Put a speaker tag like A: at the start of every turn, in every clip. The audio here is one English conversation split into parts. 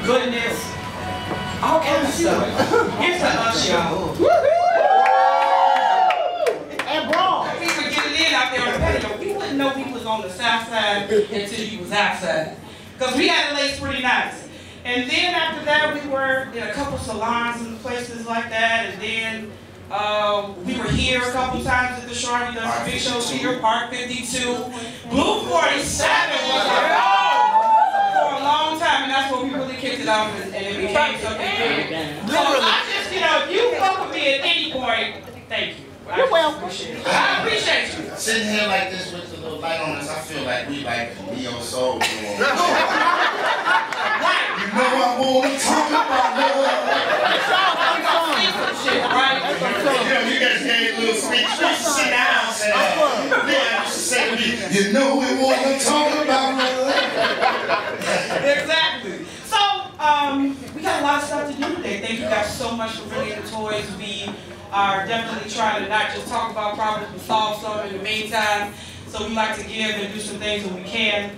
A: goodness, all kinds of stuff. Here's to us, y'all.
B: And brawl.
A: We would get it in out there on the patio. We wouldn't know we was on the south side until you was outside. Because we had it lace pretty nice. And then after that, we were in a couple salons and places like that. And then we were here a couple times at the Shrine. We done some big shows here, Park 52. Blue 47 was our home for a long time. And that's when we really kicked it off and it became something big. So I just, you know, if you fuck with me at any point, thank you.
B: You're welcome.
A: I appreciate you.
C: Sitting here like this with the little light on us, I feel like we like neo soul.
A: Right.
C: You know I wanna talk about love.
A: Shit, right?
C: You know, you guys gave a little speech. You used to sit down and say, yeah, used to say to me, you know we wanna talk about love.
A: Exactly. So, we got a lot of stuff to do today. Thank you guys so much for bringing the toys. We are definitely trying to not just talk about problems, but solve some in the meantime. So we like to give and do some things when we can.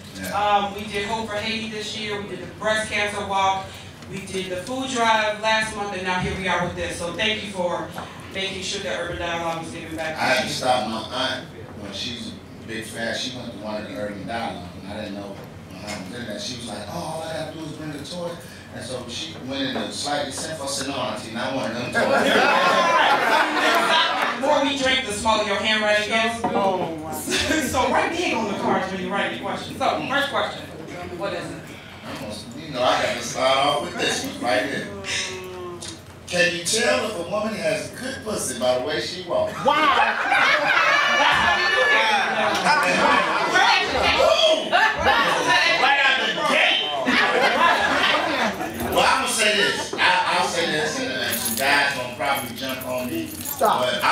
A: We did Hope for Haiti this year. We did the breast cancer walk. We did the food drive last month, and now here we are with this. So thank you for making sure that UrbanDialog is giving back.
C: I had to stop my aunt when she's a big fan. She went to one of the UrbanDialog, and I didn't know how to do that. She was like, oh, all I have to do is bring the toy. And so she went in a slightly sinful. I said, no, auntie, not one of them toys.
A: The more we drink, the smaller your handwriting is.
B: Oh, wow.
A: So write big on the cards when you write your question. So, first question, what is it?
C: You know, I got to start off with this one right here. Can you tell if a woman has good pussy by the way she walks?
B: Wow.
C: Right out the gate. Well, I'm gonna say this. I'll say this, and some guys gonna probably jump on me.
B: Stop.
C: But I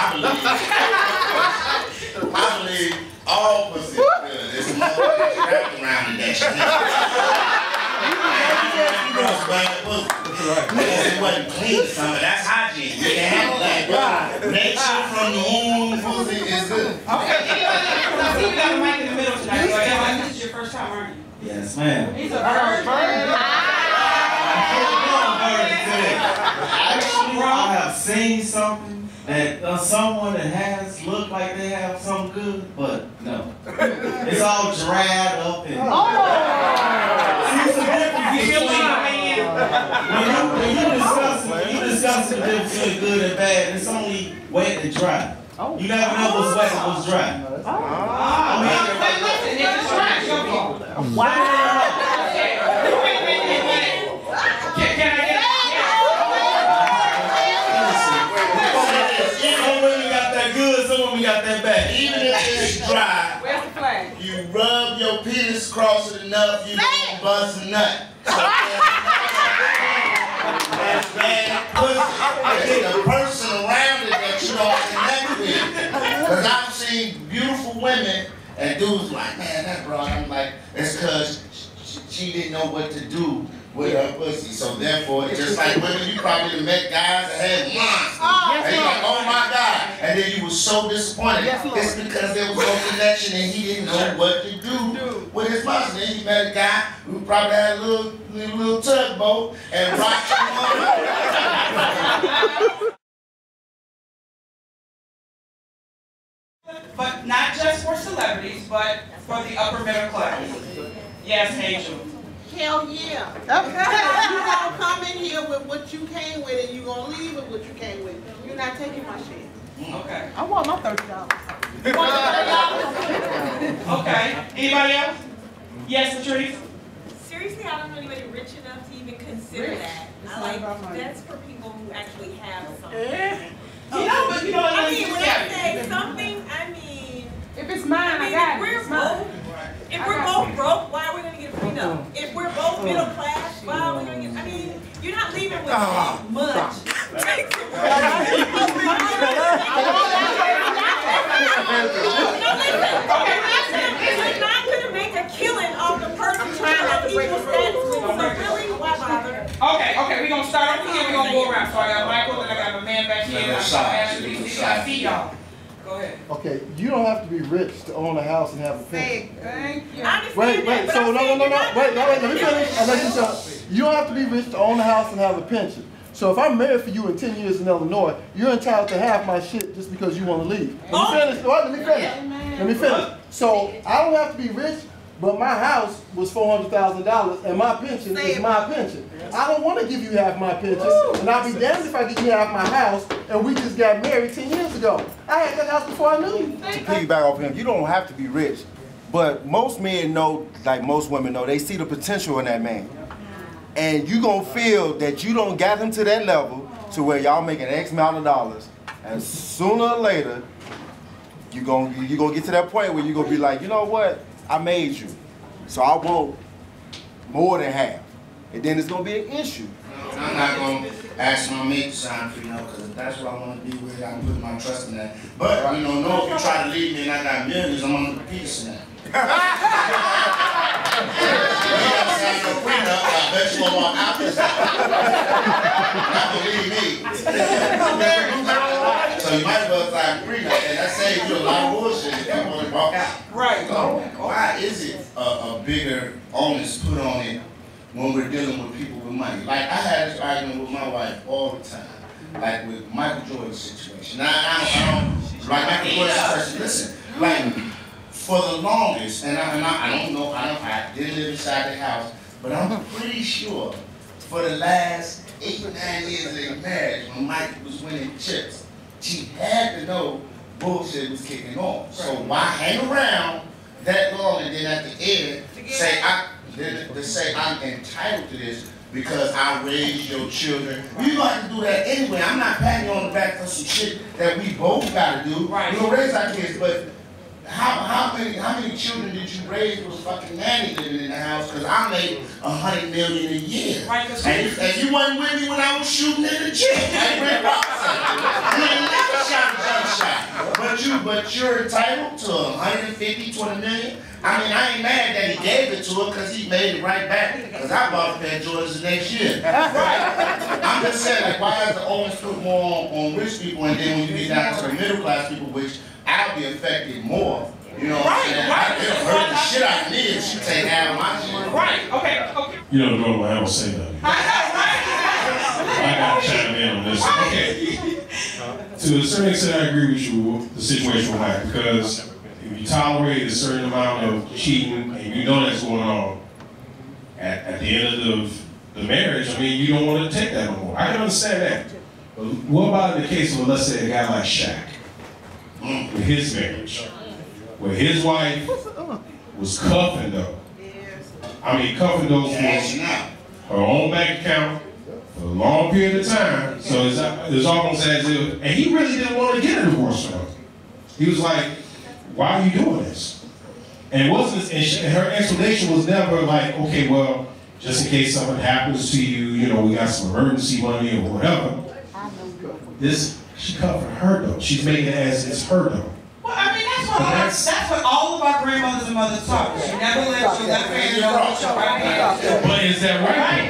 C: believe all pussy is good. It's more wrapped around the neck. It wasn't clean or something. That's hygiene. You can handle that. Nature from the womb pussy is good.
A: Okay, anybody else? I see we got a mic in the middle tonight. So, this is your first time, aren't you?
D: Yes, ma'am.
A: He's a virgin.
D: Actually, I have seen something that someone that has looked like they have something good, but no. It's all dried up and. See, it's a difference when you discuss the difference between good and bad. It's only wet and dry. You never know what's wet and what's dry.
A: Listen, it's just right. Show people.
B: Wow.
A: Can I get it?
D: Some women got that good, some women got that bad.
C: Even if it's dry,
A: Where's the flag?
C: you rub your penis across it enough, you gonna bust a nut. That's bad pussy. It's the person around it that you don't connect with. Because I've seen beautiful women and dudes like, man, that broad. I'm like, it's because she didn't know what to do with her pussy. So therefore, just like women, you probably met guys that had monsters. And you're like, oh my God. And then you were so disappointed. It's because there was no connection and he didn't know what to do with his monster. Then you met a guy who probably had a little tugboat and rocked him on.
A: But not just for celebrities, but for the upper middle class. Yes, Angel.
E: Hell yeah. You're going to come in here with what you came with and you're going to leave with what you came with. You're not taking my shit.
A: Okay.
B: I want my $30.
E: You want $30?
A: Okay. Anybody else? Yes, Latrice?
F: Seriously, I don't know anybody rich enough to even consider that. I like, that's for people who actually have something.
A: You know, but you know,
F: I mean, when I say something, I mean,
B: If it's mine, I got it.
F: if we're both broke, why are we gonna get a prenup? If we're both middle class, why are we gonna get? I mean, you're not leaving with much. You're not gonna make a killing off the person trying to equal status with. So really, why bother?
A: Okay, we're gonna start over here, we're gonna go around. So I got Michael, then I got my man back here, and I got Ashley, I see y'all. Go ahead.
G: Okay, you don't have to be rich to own a house and have a pension.
E: Thank you.
F: I understand
G: Wait,
F: that, but
G: so
F: I'm
G: no,
F: saying
G: wait,
F: you're not
G: let me
F: gonna
G: finish. I'll let you talk. You don't have to be rich to own a house and have a pension. So if I'm married for you in 10 years in Illinois, you're entitled to half my shit just because you want to leave. Let me finish. Let me finish. So I don't have to be rich, but my house was $400,000 and my pension is my pension. I don't want to give you half my pension, and I'll be damned if I give you half my house and we just got married 10 years ago. I had that house before I knew you.
H: To piggyback off him, you don't have to be rich, but most men know, like most women know, they see the potential in that man. And you gonna feel that you don't got him to that level to where y'all making X amount of dollars, and sooner or later, you gonna get to that point where you gonna be like, you know what, I made you, so I want more than half, and then it's gonna be an issue.
C: I'm not gonna ask my mate to sign prenup because if that's what I want to be with, I can put my trust in that. But you know, if you try to leave me and I got millions, I'm gonna put peace in that. I bet you won't walk out this house. Not believe me. So you might as well sign a prenup, and that saves you a lot of bullshit if you want to walk out.
A: Right.
C: So why is it a bigger onus put on it when we're dealing with people with money? Like I had this argument with my wife all the time, like with Michael Jordan's situation. Now I don't like Michael Jordan's situation. Listen, like. For the longest, and I don't know, I didn't live inside the house, but I'm pretty sure for the last 8 or 9 years of their marriage, when Mike was winning chips, she had to know bullshit was kicking off. So why hang around that long and then at the end say I'm entitled to this because I raised your children? You gonna have to do that anyway. I'm not patting you on the back for some shit that we both gotta do. Right. We gonna raise our kids, but how many children did you raise with a fucking nanny living in the house? Because I made $100 million a year. Right, and you wasn't with me when I was shooting in the gym. I never shot a jump shot. But you're entitled to 150, 20 million. I mean, I ain't mad that he gave it to her because he made it right back. Because I bought a pair of Jordans the next year. Right. I'm just saying, like, why is the onus put more on rich people, and then when you get down to the middle class people, which I'll be affected more. You know what I'm saying? It'll hurt the shit out of me if she take half of my shit.
A: Right, okay.
I: You know, normally I don't say nothing. I gotta chime in on this. Okay. To a certain extent, I agree with you with the situation with Mike, because if you tolerate a certain amount of cheating and you know that's going on, at the end of the marriage, I mean, you don't want to take that no more. I can understand that. But what about in the case of, let's say, a guy like Shaq? With his marriage, where his wife was cuffing though. I mean, cuffing those for her own bank account for a long period of time. So it's almost as if, and he really didn't want to get a divorce from her. He was like, "Why are you doing this?" And it wasn't. And her explanation was never like, "Okay, well, just in case something happens to you, you know, we got some emergency money or whatever." She covered her though. She's making it as it's her though.
A: Well, I mean, that's what all of our grandmothers and mothers taught. She never left you that way.
I: But is that right?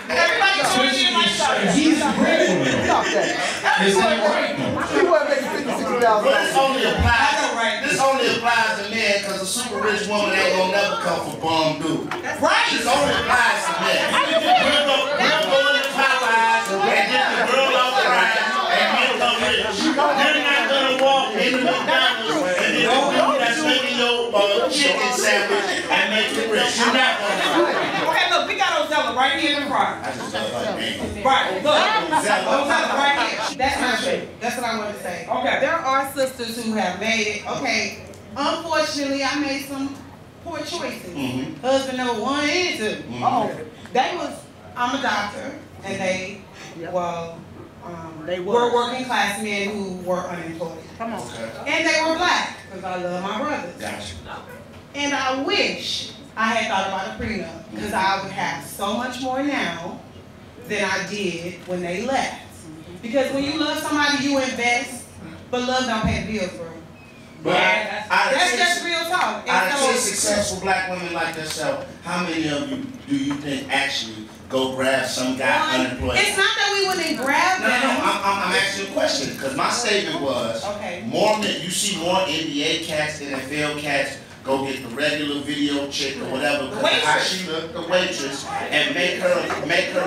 A: Everybody told you like that.
I: He's grateful though. Is that right though?
G: She wasn't making $56,000.
C: But this only applies to men because a super rich woman ain't gonna never come for bum dude.
A: Right.
C: This only applies to men. We'll go in the Popeyes and get the girl off the ride. You're not gonna walk in the McDonald's and then the dude that's making your chicken sandwich and make it rich. You're not gonna do it.
A: Okay, look, we got Ozella right here in the front. Right, look, Ozella right here. That's not true. That's what I want to say. Okay.
E: There are sisters who have made it. Okay, unfortunately, I made some poor choices. Husband number 1 and 2. I'm a doctor, and they were working class men who were unemployed. Come on. And they were black, because I love my brothers.
C: Gotcha.
E: And I wish I had thought about a prenup, because I would have so much more now than I did when they left. Because when you love somebody, you invest, but love don't pay the bills, bro.
C: But
E: that's just real talk.
C: Out of 10 successful black women like yourself, how many of you do you think actually go grab some guy unemployed?
E: It's not that we wouldn't grab them.
C: No, I'm asking you a question, because my statement was, more men, you see more NBA cats, NFL cats go get the regular video chick or whatever, because how she look, the waitress, and make her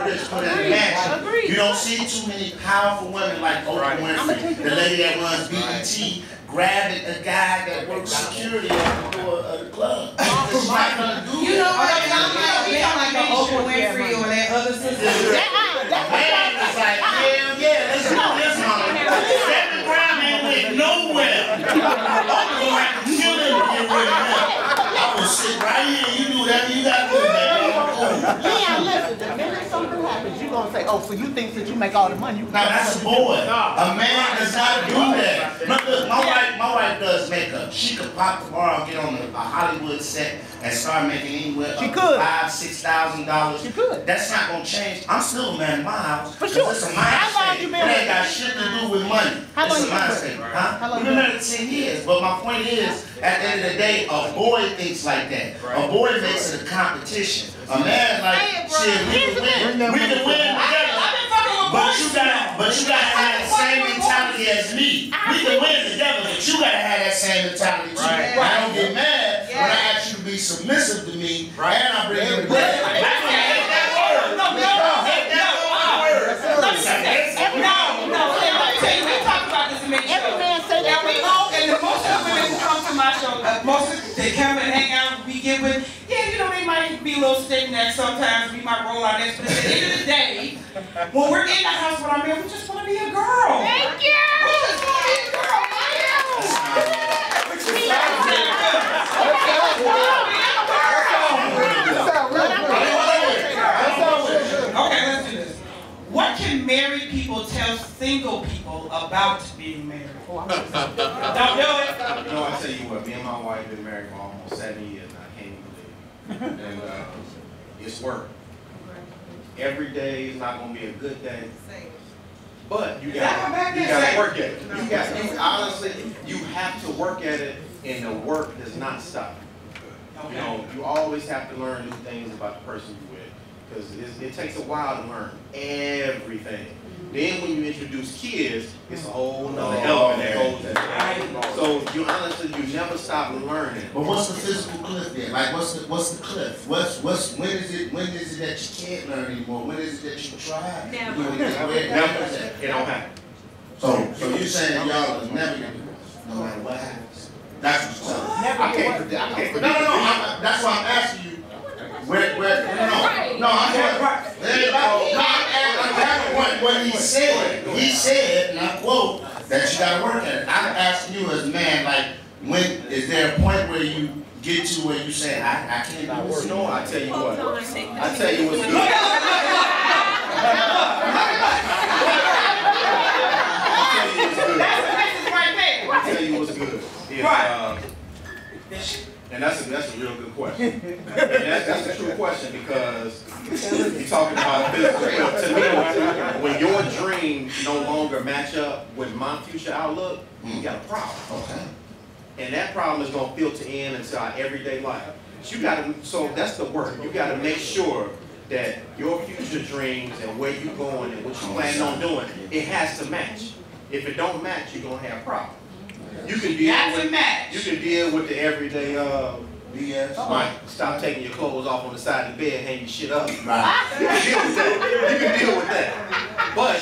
C: rich, put her in the mansion. You don't see too many powerful women like Oprah Winfrey, the lady that runs BET, grabbing a guy that works security at the door of the club. She's not gonna do
E: You know
C: that.
E: what? We don't like Oprah Winfrey or that other sister.
C: Man is like, hell yeah, let's do this, mama. 7 Brown ain't went nowhere. I'm gonna have to kill him to get rid of him. I will sit right here and you do whatever you gotta do, baby.
B: Yeah, listen, the minute something happens, you're going to say, oh, so you think that you make all the money? You
C: Now that's a boy. A man does not do that. Look, my wife does makeup. She could pop tomorrow and get on a Hollywood set and start making anywhere up to $5,000–6,000.
B: She could.
C: That's not gonna change. I'm still a man in my house.
B: For sure.
C: It's a
B: How long
C: mindset.
B: you
C: It
B: been
C: ain't got shit to do with money.
B: How long
C: it's a
B: you been
C: mindset.
B: married?
C: Huh?
B: How long
C: We've
B: you
C: been
B: been
C: married 10 years. But my point is, at the end of the day, a boy thinks like that. A boy makes it a competition. A man like, shit, we can win together. But you gotta have the same mentality as me. We can win together, but you gotta have that same mentality too. I don't get mad when I ask you to be submissive to me, and I bring you the bread. I hate that word. No, hate that word.
A: Let me tell you, we talked about this in many shows.
B: Every man say that.
A: And most of the women who come to my show, most of they come and hang out, we get with, yeah, you know, they might be a little stiff-necked sometimes, we might roll our necks, but at the end of the day, when we're in the house with our man, we just want to be a girl.
B: Thank you.
A: We just want to be a girl. Okay, let's do this. What can married people tell single people about being married? Don't do it.
J: You know, I tell you what, me and my wife been married for almost 7 years, and I can't even believe it. And it's work. Every day is not going to be a good day. But you got to work at it. Honestly, you have to work at it, and the work does not stop. You know, you always have to learn new things about the person you're with, because it takes a while to learn everything. Then when you introduce kids, it's a whole nother element that goes in there. So you honestly, you never stop learning.
C: But what's the physical cliff then? Like what's the cliff? When is it that you can't learn anymore? When is it that you try?
F: Never.
J: It don't happen.
C: So you're saying y'all are never gonna do it, no matter what happens. That's what you're telling me.
J: I can't predict.
C: No. That's why I'm asking you. What he said. He said, and I quote, that you gotta work at it. I'm asking you as a man, like, when is there a point where you get to where you say, I can't do this?
J: No, I tell you what. I tell you what's good. I tell you what's good. And that's a real good question. And that's a true question, because you're talking about physical. To me, when your dreams no longer match up with my future outlook, you got a problem.
C: Okay.
J: And that problem is gonna filter in into our everyday life. So that's the work. You gotta make sure that your future dreams and where you're going and what you're planning on doing, it has to match. If it don't match, you're gonna have problems. You can deal with the everyday BS. Right. Stop taking your clothes off on the side of the bed, hang your shit up. Right. You can deal with that. But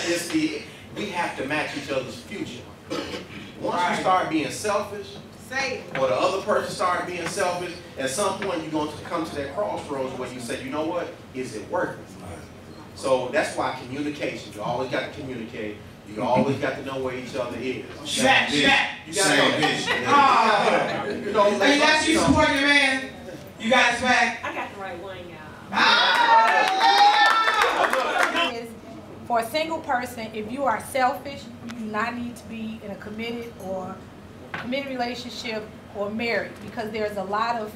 J: we have to match each other's future. Once you start being selfish, or the other person start being selfish, at some point you're going to come to that crossroads where you say, you know what, is it worth it? So that's why communication, you always got to communicate. You always got to know where each other is. You got to know.
A: And that's you support your man. You got his back.
F: I got the right one, y'all.
K: For a single person, if you are selfish, you do not need to be in a committed relationship or married, because there's a lot of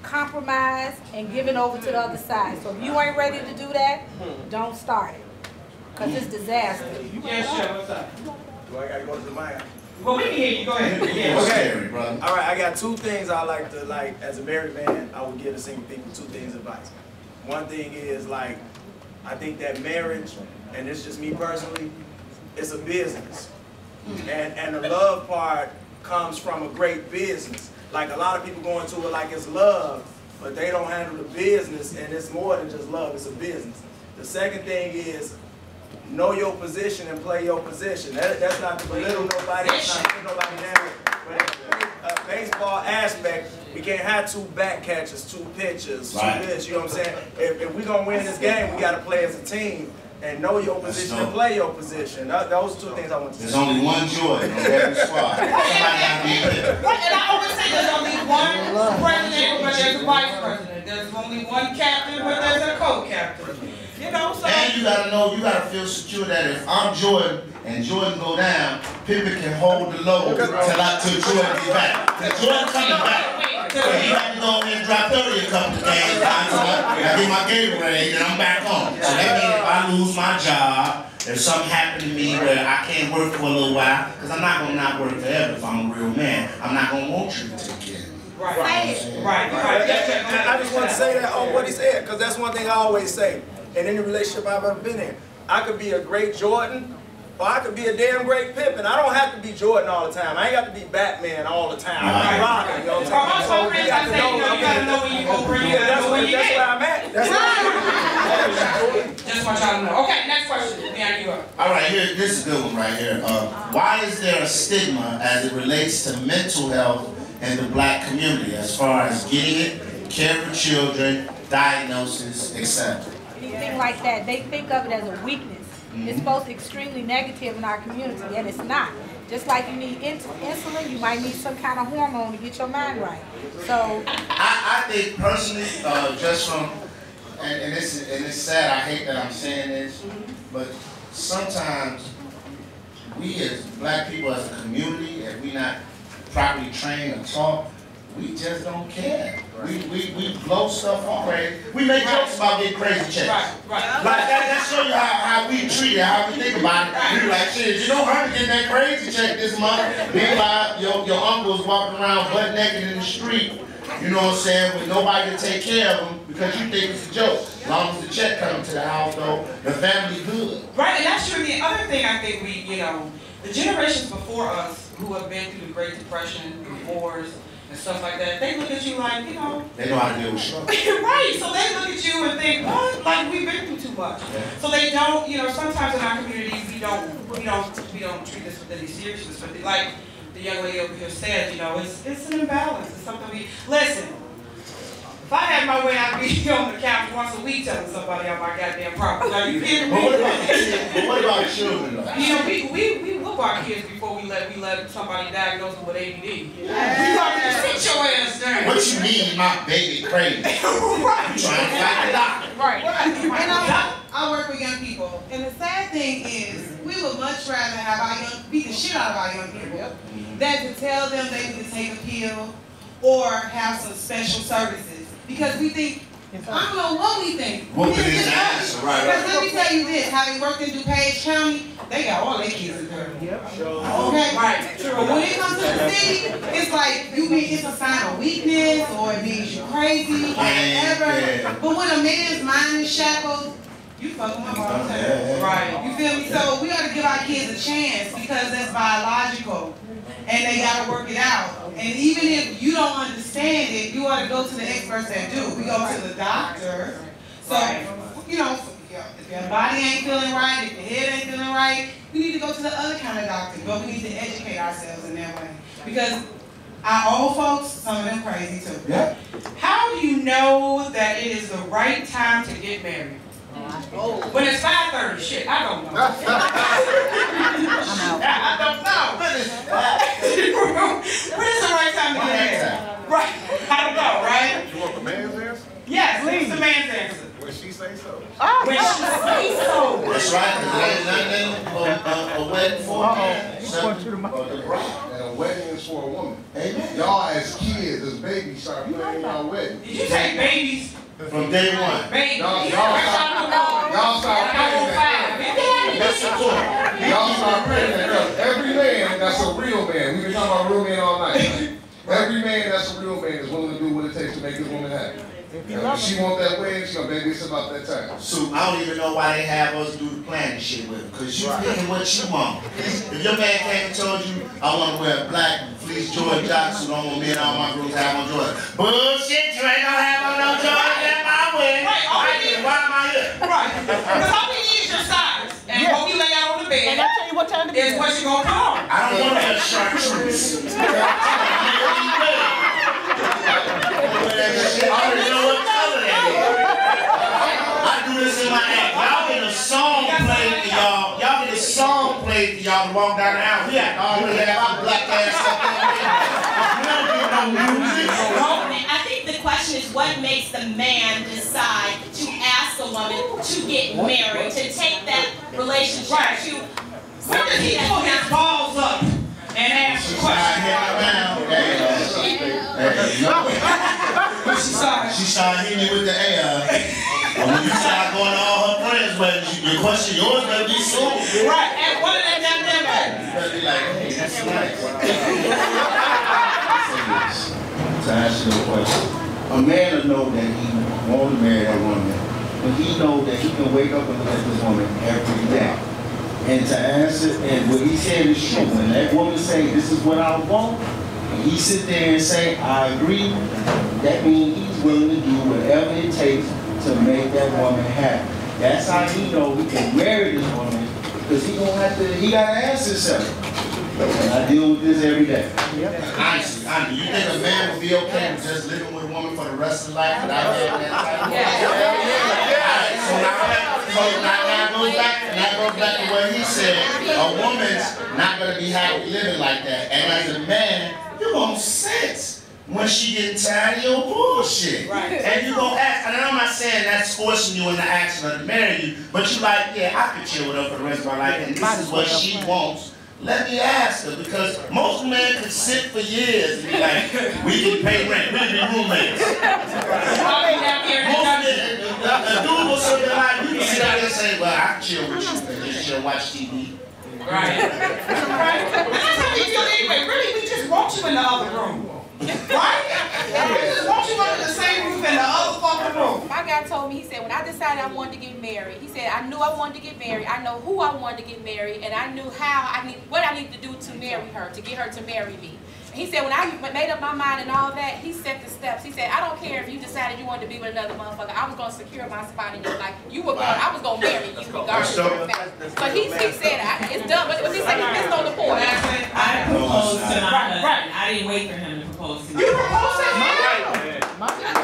K: compromise and giving over to the other side. So if you ain't ready to do that, don't start it. Because it's disaster.
A: Yeah, sure. What's up?
L: Do I gotta go to the mic?
A: Well, we can hear you. Go ahead.
L: Okay. All right, I got 2 things I like to, as a married man, I would give the single people 2 things of advice. One thing is, I think that marriage, and it's just me personally, it's a business. And the love part comes from a great business. like a lot of people go into it like it's love, but they don't handle the business, and it's more than just love, it's a business. The second thing is, know your position and play your position. That's not to belittle nobody, that's not to put nobody down. But a baseball aspect, we can't have 2 back catchers, 2 pitchers, 2 this, you know what I'm saying? If we're going to win this game, we got to play as a team and know your position and play your position. Those are 2 things I want to say.
C: There's only one Jordan on every squad. Somebody got to be there.
A: And I always say there's only one president, but there's a vice president. There's only one captain, but there's a co-captain. You know, so.
C: And you gotta know, you gotta feel secure that if I'm Jordan and Jordan go down, Pippen can hold the load till Jordan get back. Till Jordan coming back. So he had to go in and drop 30 a couple of games. I get my Gatorade and I'm back on. So that means if I lose my job, if something happened to me where I can't work for a little while, because I'm not gonna not work forever if I'm a real man. I'm not gonna want you to take care of me.
A: Right.
L: I just want to say that on what he said, because that's one thing I always say. In any relationship I've ever been in, I could be a great Jordan, or I could be a damn great Pippen. I don't have to be Jordan all the time. I ain't got to be Batman all the time. I can be Robin, you know what I'm saying? So you got to know,
A: you got to know when you go bring it.
L: That's where I'm at. That's
A: just want y'all to know. Okay, next question. Leon, you up.
C: All right, here, this is a good one right here. Why is there a stigma as it relates to mental health in the Black community as far as getting it, care for children, diagnosis, etc.?
K: Anything like that, they think of it as a weakness. It's supposed to be extremely negative in our community, and it's not. Just like you need insulin, you might need some kind of hormone to get your mind right. So
C: I think personally, just from, and it's sad, I hate that I'm saying this, but sometimes we as Black people as a community, if we not properly trained or taught, we just don't care. We blow stuff on crazy. We make jokes about getting crazy checks. Like that show you how we treat it, how we think about it. We like, shit, you don't have to get that crazy check this month. Meanwhile, your uncle's walking around butt naked in the street, you know what I'm saying, with nobody to take care of them because you think it's a joke. As long as the check comes to the house, though, the family good.
A: Right, and that's true. The other thing I think the generations before us who have been through the Great Depression, the wars, and stuff like that, they look at you like,
C: they know how to deal with struggle.
A: Right, so they look at you and think, what? Like we've been through too much. Yeah. So they don't, sometimes in our communities we don't treat this with any seriousness. But like the young lady over here said, it's an imbalance. It's something listen. If I had my way, I'd be on the couch once a week telling somebody about my goddamn problem. Are you kidding me?
C: But what about children, though?
A: We whoop our kids before we let somebody diagnose them with ADD. Yeah. Sit your ass down.
C: What you mean, my baby crazy? Right. You trying to fight the doctor.
E: Right. And I work with young people, and the sad thing is, we would much rather have beat the shit out of our young people than to tell them they need to take a pill or have some special services. Because we think, I don't know what we think.
C: What is the answer, right?
E: Because let me tell you this, having worked in DuPage County, they got all their kids in there. Yep. Okay? Right. But when it comes to the city, it's like, it's a sign of weakness, or it means you're crazy, or whatever. But when a man's mind is shackled, you fucking my mom. Right. You feel me? So we ought to give our kids a chance because that's biological. And they gotta work it out. And even if you don't understand it, you ought to go to the experts that do. We go to the doctor. So, if your body ain't feeling right, if your head ain't feeling right, we need to go to the other kind of doctor. But we need to educate ourselves in that way. Because our old folks, some of them crazy too.
C: Yeah.
A: How do you know that it is the right time to get married? When it's 5:30, shit, I don't know. I don't know. When is the right time to get married? Right, I don't know, right?
M: You want the man's answer?
A: Yes, what's the man's answer?
M: When she say so.
A: When she say so.
C: That's right, because there's nothing a wedding for a man.
M: And a wedding is for a woman.
C: Amen.
M: Y'all as kids, as babies, start planning y'all wedding.
A: Did you say babies?
C: From day one.
A: Babies.
M: Y'all start planning that. Y'all start planning that. Every man that's a real man, we've been talking about real men all night. Every man that's a real man is willing to do what it takes to make his woman happy. If she want that way, she gonna baby it's about that time.
C: So I don't even know why they have us do the planning shit with them, because you picking what you want. If your man came and told you, I want to wear a black fleece Jordan Johnson, I want me and all my girls have on Jordan. Bullshit, you ain't gonna have on no Jordan, that's my way.
A: Right,
C: Why am I here?
A: Right. Because all we need is your size. And what we lay out on the bed,
B: And I tell you what time to be.
A: is what you gonna put on.
C: I don't want to have chartreuse. I already know what color that is. I do this in my act. Y'all get a song played for y'all. Y'all get a song played for y'all to walk down the aisle. We have to already have our black ass up in there. We don't get no music.
N: I think the question is what makes the man decide to ask a woman to get married, to take that relationship to.
A: When does he pull his balls up and ask the question?
C: She started hitting you with the air. And when you start going to all her friends' weddings, your question, yours better be soon.
A: Right, and what did that goddamn matter?
C: You better be like, hey, that's nice. To answer your question, a man will know that he wants to marry that woman, but he knows that he can wake up and look at this woman every day. And to answer, and what he said is true. When that woman say, this is what I want, and he sit there and say, I agree, that means he's willing to do whatever it takes to make that woman happy. That's how he knows he can marry this woman, because he gotta ask himself. And I deal with this every day. Honestly, you think a man would be okay with just living with a woman for the rest of his life without having that type of So now goes back to what he said. A woman's not gonna be happy living like that. And as a man, you're gonna sense when she getting tired of your bullshit. Right. And you gonna ask, and I'm not saying that's forcing you into action or to marry you, but you like, yeah, I could chill with her for the rest of my life, and this is what she wants. Let me ask her, because most men can sit for years and be like, we can pay rent, we can be roommates. Most men, a dude will sit there like, you can sit out there and say, well, I can chill with you, and just chill, watch TV.
A: Right. Right. That's how we feel anyway. Really, we just want you in the other room. Right? We just want you under the same roof in the other fucking room.
K: My guy told me, he said, when I decided I wanted to get married, he said, I knew I wanted to get married, I know who I wanted to get married, and I knew what I needed to do to marry her, to get her to marry me. He said, when I made up my mind and all that, he set the steps. He said, I don't care if you decided you wanted to be with another motherfucker. I was going to secure my spot in your life. I was going to marry you regardless of the fact. But he said, it's done. But he said, he missed on the point.
O: I proposed to my husband. I didn't wait for him to propose to me.
A: You proposed to him?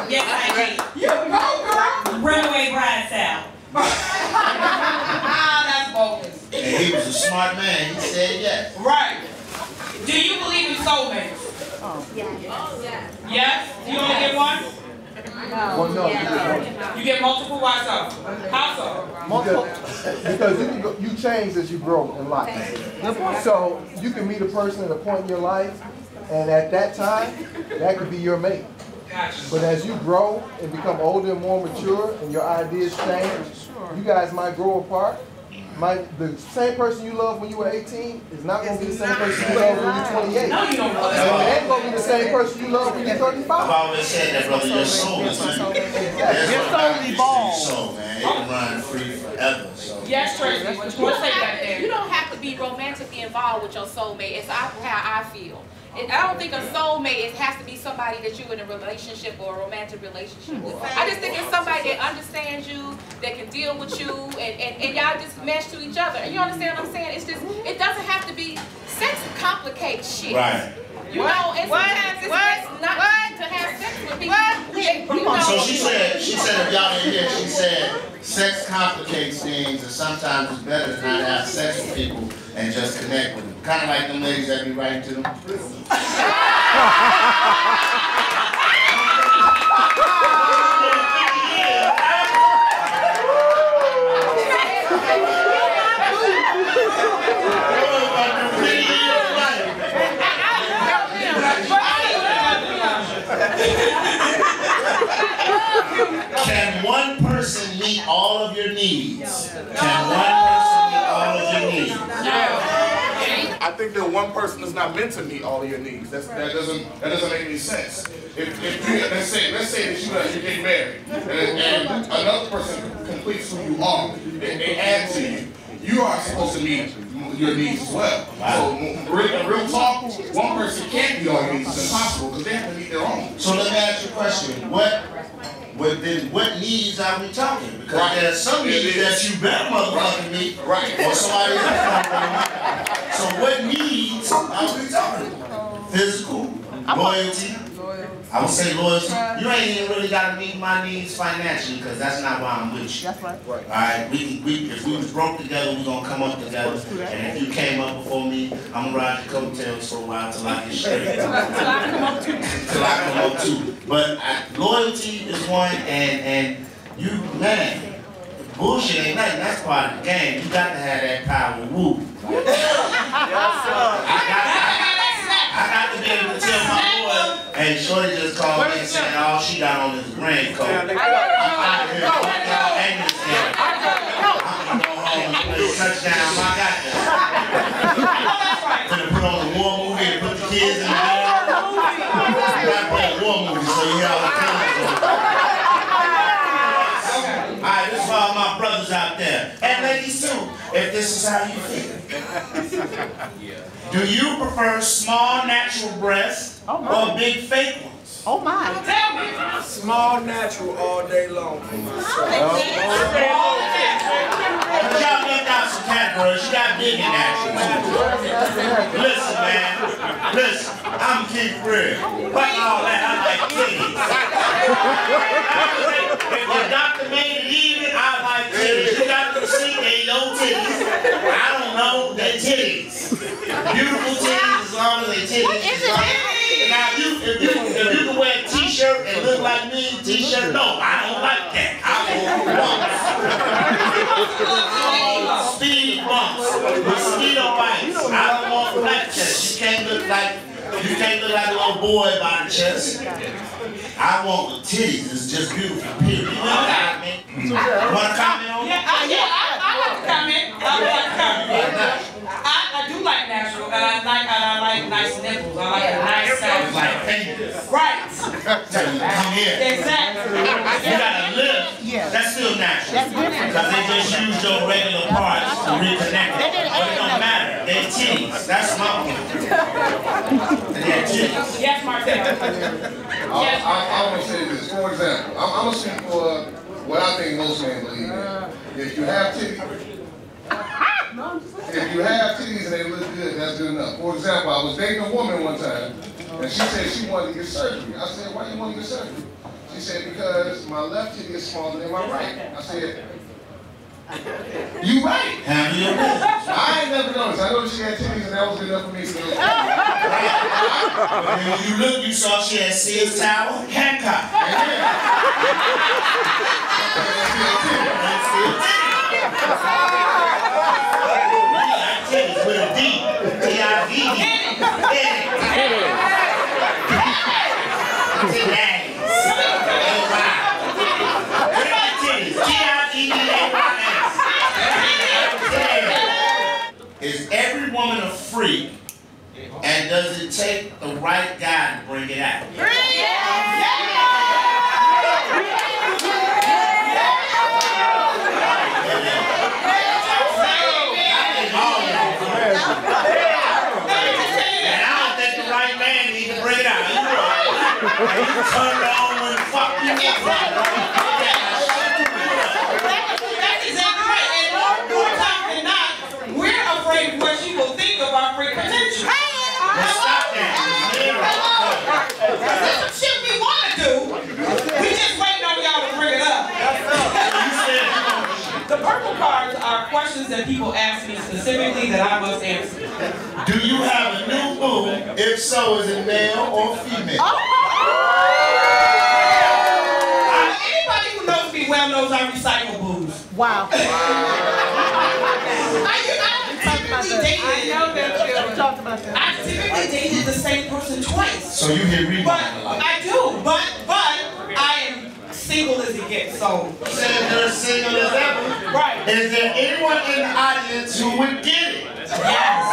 O: Yes, I did.
A: You go, girl.
O: Runaway bride style.
A: That's bogus.
C: And he was a smart man. He said yes.
A: Right. Do you believe in soulmates?
K: Oh, yeah.
A: Yes? You only get one?
G: Well, no.
A: You get multiple? Why so? How so?
G: Multiple. Because you change as you grow in life. So you can meet a person at a point in your life, and at that time, that could be your mate. But as you grow and become older and more mature, and your ideas change, you guys might grow apart. The same person you love when you were 18 is not going to be the same person you love when you're 28.
A: No, you don't know.
G: And it ain't going to be the same person you love when you're 35.
C: I've always said that, brother. Your soul is free. Your soul evolves. Your soul, man. It can run free forever. So.
A: Yes, Tracy. What you want to say back there?
K: You don't have to be romantically involved with your soulmate. It's how I feel. I don't think a soulmate has to be somebody that you're in a relationship or a romantic relationship with. I just think it's somebody that understands you, that can deal with you, and y'all just mesh to each other. And you understand what I'm saying? It's just, it doesn't have to be, sex complicates shit.
C: Right.
K: You know, and sometimes it's best not to have sex with people. You know,
C: so she said if y'all didn't hear, she said sex complicates things, and sometimes it's better to not have sex with people and just connect with them. Kind of like them ladies that be writing to them. Can one person meet all of your needs? Can one person meet all of your needs?
M: I think that one person is not meant to meet all of your needs. That doesn't make any sense. If you, let's say that you get married and another person completes who you are, they add to you. You are supposed to meet your needs as well. So real talk, one person can't meet all your needs. It's impossible because they have to meet their own.
C: So let me ask you a question. What needs are we talking? Because there's some needs that you better motherfucking meet, or somebody else gonna meet. So what needs are we talking about? Physical, loyalty. I would say loyalty. You ain't even really got to meet my needs financially because that's not why I'm with you.
B: That's right.
C: All right, if we was broke together, we gonna come up together. And if you came up before me, I'm gonna ride your coattails for a while till I get straight. Till I come up too. But loyalty is one, and you, man, bullshit ain't nothing. That's part of the game. You got to have that power. Woo. I got to be able to tell my boy, hey, shorty just called me and said all she got on is raincoat. I'm out of here. Fuck y'all and this game. I'm gonna go home and play touchdown. I got that. Gonna put on the war movie and put the kids in the bed. You gotta play a war movie so you hear all the killers on. Alright, this is for all my brothers out there. And ladies too, if this is how you feel. Do you prefer small natural breasts or big fake ones?
B: Oh my.
L: Tell me. Small natural all day long.
C: Y'all left out some categories. You got big and natural. Listen, man. Listen, I'm keep real. Fuck all that. I like titties. If the doctor made it even, I like titties. You got to see they no titties. I don't know, they titties. Beautiful titties as long as they titties. Now, if you can wear a t-shirt and look like me in a t-shirt, no, I don't like that. I want bumps. Speed bumps. Mosquito bites. I don't want flat chest. You can't look like a little boy by the chest. I want the titties. It's just beautiful, period. You know what I mean? You want to comment on that?
A: Yeah, I like to comment. I do like natural, and I like nice nipples. I like a nice size.
C: Like fingers.
A: Right.
C: Come here.
A: Exactly.
C: You gotta live. That's still natural. That's different. Because they just use your regular parts to reconnect it. But it don't matter. They're titties. That's my point. They're titties.
A: Yes, Marcel.
M: I want to say this. For example, I'm going to speak for what I think most men believe in. If you have titties, and they look good, that's good enough. For example, I was dating a woman one time, and she said she wanted to get surgery. I said, why do you want to get surgery? She said, because my left titty is smaller than my right. I said, you right.
C: Handle your business.
M: I ain't never noticed. I noticed she had titties, and that was good enough for me. So
C: when you look, you saw she had Sears Tower, Hancock. With a D. T-I-D-D. Is every woman a freak? And does it take the right guy to bring it out? And I don't think the right man needs to bring it out. You turn it on when the fuck you get right.
A: That's exactly right. And more time than not, we're afraid of what she will think of our free potential.
C: Stop that.
A: That's some shit we want to do. We just waiting on y'all to bring it up. The purple cards are questions that people ask me specifically that I must answer.
C: Do you have a new boo? If so, is it male or female?
A: Anybody who knows me well knows I recycle boos.
B: Wow.
A: I typically dated the same person twice.
C: So you get rewind a lot.
A: I do, but I am single as it gets, so.
C: Said you're single as ever.
A: Right.
C: Is there anyone in the audience who would get it?
A: Yes.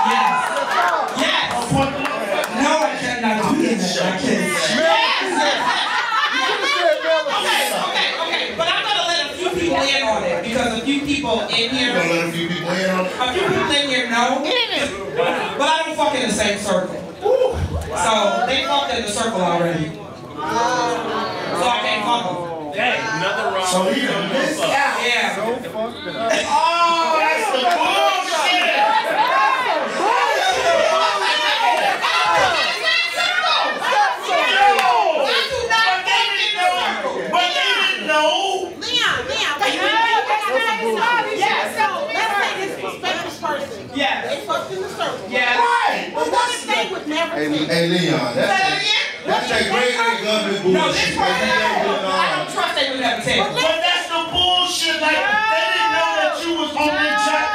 A: Yes. No, I cannot do that. I can't. Okay. But I'm gonna let a few people in on it because a few people in here.
C: Gonna let a few people in on it.
A: A few people in here know. But I don't fuck in the same circle. So they fucked in the circle already. So I can't fuck them.
C: Nothing wrong. So you done missed out.
A: Yeah.
C: So fucked up. Oh, that's the bullshit. But they didn't know.
E: Leon, yeah, so let's say this prospective person.
A: Yeah.
E: They fucked in the circle.
A: Yeah.
C: Right.
E: But what if they would never
C: Hey, Leon, that's that great government bullshit.
A: No, this person, I don't trust they would never tell.
C: But that's the bullshit. Like, they didn't know that you was on their track.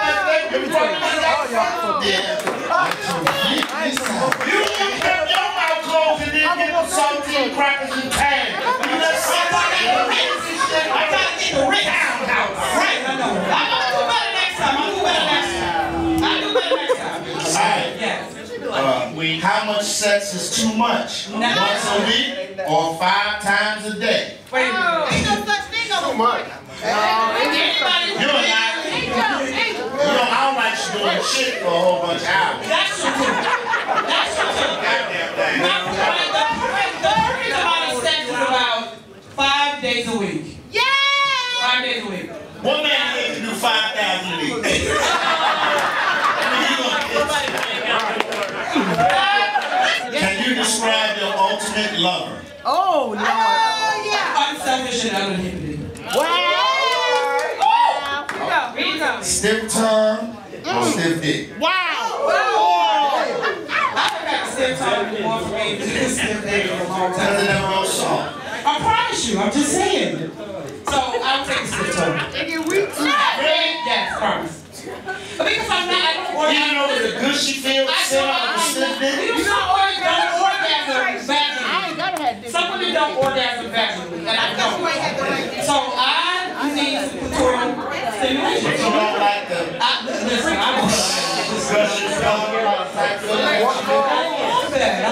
C: You kept your mouth closed and then get the saltine crackers and tag. I gotta get the Rick out.
A: Right, I know. I'm gonna do better next time. I'll do better next time.
C: Alright.
A: Yeah.
C: How much sex is too much? Once a week or 5 times a day?
A: Wait a minute.
E: Ain't no such thing over much.
C: I don't like you doing shit for a whole bunch of hours.
A: That's true.
C: Goddamn thing.
A: The perfect amount of sex is about 5 days a week.
E: Yeah!
A: 5 days a week.
C: What man can do 5,000 a week? Can you describe your ultimate lover?
B: Oh, no.
E: Yeah.
A: Unselfish and uninhibited.
E: Wow.
C: Stiff tongue or stiff dick?
E: Wow.
A: I've got stiff tongue more for me than stiff dick for a long
C: Does it
A: time.
C: never go soft?
A: I promise you, I'm just saying. So I'll take a stiff tongue.
E: And you weak.
A: Yes, promise. Because I'm not.
C: You know that the gushy feels set up with stiff dick?
A: You don't orgasm vaginally.
E: I ain't gotta have this.
A: Some women don't orgasm vaginally, and I don't. So I need clitoral stimulation.
C: You don't like the
A: Listen, I don't.
C: gushy tongue?
A: I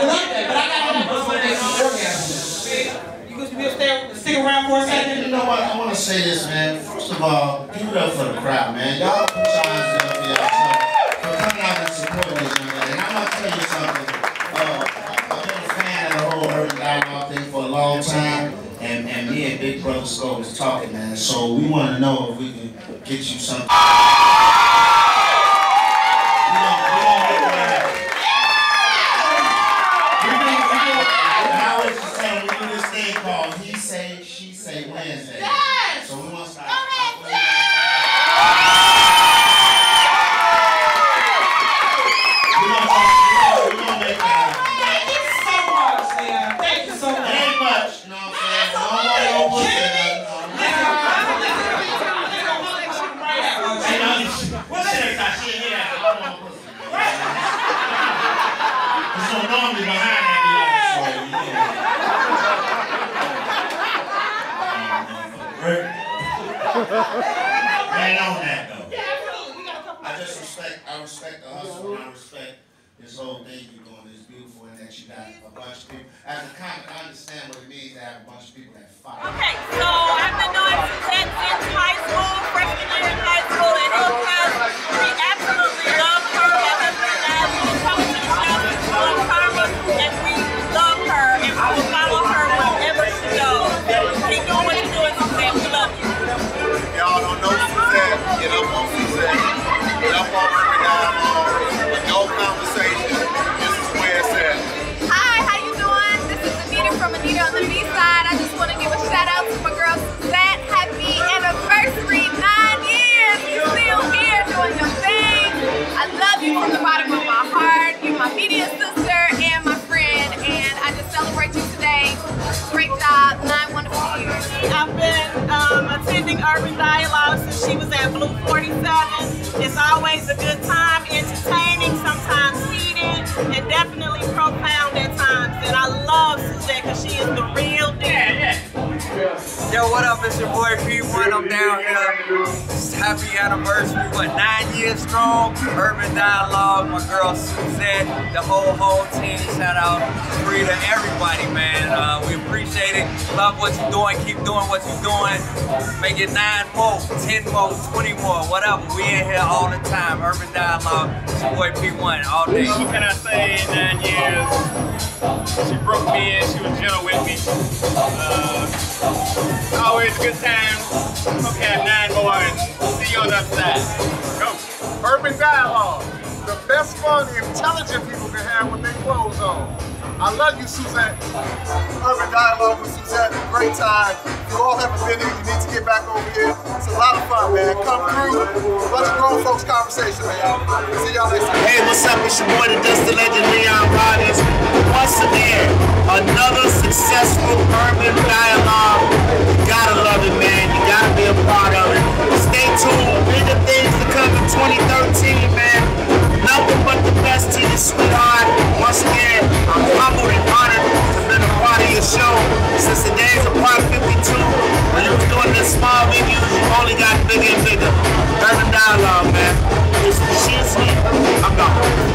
A: love that, but I gotta have those when they orgasm. You stick around for a second?
C: You know what? I want to say this, man. First of all, give it up for the crowd, man. Y'all put your hands up for yourself for coming out and supporting this young lady. And I'm going to tell you something. I've been a fan of the whole UrbanDialog thing for a long time. And me and Big Brother Skull was talking, man. So we want to know if we can get you something. He say, she say Wednesday.
E: Yes!
C: So we want to start.
E: Go ahead,
C: We're gonna make that.
A: Thank you so much, man. Thank you so much.
C: It ain't much, you know what I'm saying? I don't want no bullshit. What shit is that shit here? So normally behind that be like, so, ain't on that though. I respect the hustle and I respect this whole thing you're doing. It's beautiful and that you got a bunch of people. As a comic, I understand what it means to have a bunch of people that fight.
F: Okay, so I've been knowing Suzette since high school, freshman year in high school at Hillcrest. We absolutely love her. My husband and I, we come to the show on Karma, and we love her, and we will follow her wherever she goes. Keep doing what you're doing, Suzette. We love you.
P: Y'all don't know Suzette, get up on Suzette. Get up on UrbanDialog. No conversation. This is where it's at.
Q: Hi, how you doing? This is Anita from Anita on the B-side. I just want to give a shout out to my girl Suzette. Happy anniversary, 9 years. You're still here doing your thing. I love you from the bottom of my heart. You're my media sister and my friend, and I just celebrate you today. Great job, 9 wonderful years.
F: I've been attending UrbanDialog since she was at Blue 47. It's always a good time, entertaining, sometimes heated, and definitely profound at times. And I love Suzette because she is the real deal.
L: Yo, what
R: what up? It's your boy P1. I'm down here. Happy anniversary. What, 9 years strong? UrbanDialog, my girl Suzette, the whole team. Shout out free to everybody, man. We appreciate it. Love what you're doing. Keep doing what you're doing. Make it 9 more, 10 more, 20 more, whatever. We in here all the time. UrbanDialog. It's your boy P1 all day.
S: What can I say in 9 years? She broke me in. She was gentle with me. Always good times. Okay, 9 more and see you on the other side. Go.
P: UrbanDialog, the best fun intelligent people can have with their clothes on. I love you, Suzette.
G: UrbanDialog with Suzette, great time. If you all haven't been here, you need to get back over here. It's a lot of fun, man. Come through. A bunch of grown folks conversation, man. See y'all next time.
T: Hey, what's up? It's your boy, the Dusty Legend, Leon Rodgers. Once again, another successful UrbanDialog. You gotta love it, man. You gotta be a part of it. Stay tuned. Bigger things to come in 2013, man. Nothing but the best to you, sweetheart. Once again, I'm humbled and honored to have been a part of your show since the days of Part 52. When you was doing this small venues, you only got bigger and bigger. UrbanDialog, man. It's the shit's here. I'm gone.